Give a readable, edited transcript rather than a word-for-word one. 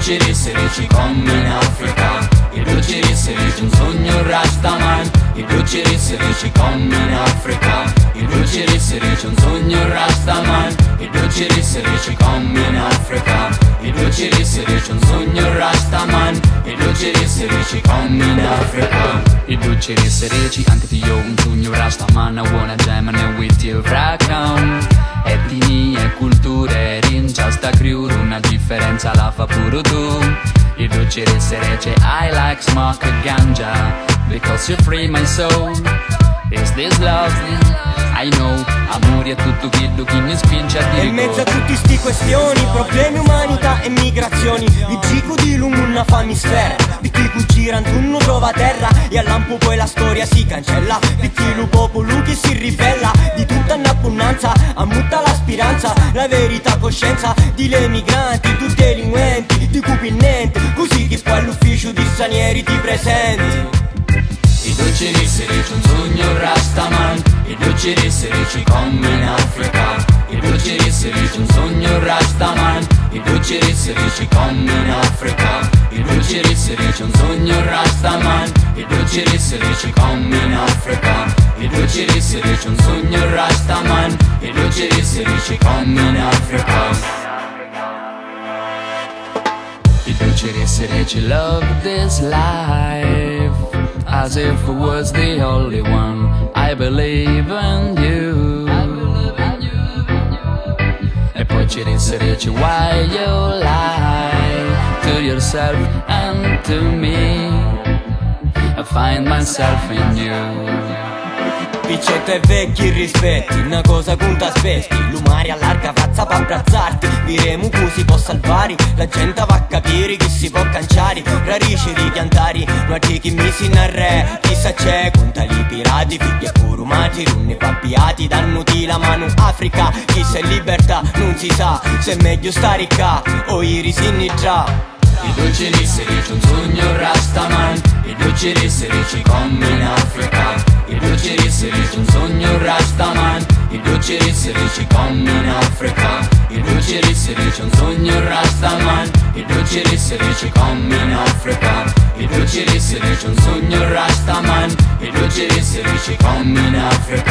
dolci risserici come in Africa. I dolci risserici, un sogno Rastaman. I dolci risserici come in Africa. I dolci risserici, un sogno Rastaman. I dolci risserici come in Africa. I dolci risserici, un sogno Rastaman. I dolci risserici come in Africa. I dolci risserici, anche tu io un sogno Rastaman. I wanna jam and with you Rakam. Etnie, culture, rincia sta crew. Una differenza la fa pure tu. I dolci risserici, I like smoke ganja, because you free my soul. Is this love? I know, amore è tutto quello che mi spinge a dire. E in mezzo a tutti sti questioni, problemi, umanità e migrazioni, vi dico di lungo una famisfera, perché qui girano tu non trova terra, e all'ampo poi la storia si cancella, perché il popolo che si ribella, di tutta un'abbondanza, ammutta la speranza, la verità coscienza, di le migranti, tutti delinquenti, di cupinenti, così che poi all'ufficio di stranieri ti presenti. I dolci risserici, un sogno Rastaman. I dolci risserici come in Africa. I dolci risserici, un sogno Rastaman. I dolci risserici come in Africa. I dolci risserici, un sogno Rastaman. I dolci risserici come in Africa. I dolci risserici, un sogno Rastaman. I dolci risserici come in Africa. I dolci risserici, love this life as if it was the only one. I believe in you. E poi ci risserici, why you lie to yourself and to me. I find myself in you. Piccetto e vecchi rispetti, una cosa che non t'aspetti, l'umare allarga fazza per abbracciarti, diremo così può salvare, la gente va a capire che si può canciare, radici di piantari, ma c'è chi mi si narre, chissà c'è, conta li pirati, figli e curumati, runne pappiati, dannuti la mano Africa, chi se è libertà non si sa, se è meglio stare qua o i già. I dolci risserici, un sogno Rastaman. I dolci risserici come in Africa. I dolci risserici, un sogno Rastaman. I dolci risserici come in Africa. I dolci risserici, un sogno Rastaman. I dolci risserici come in Africa. I dolci risserici, un sogno Rastaman. I dolci risserici come in Africa.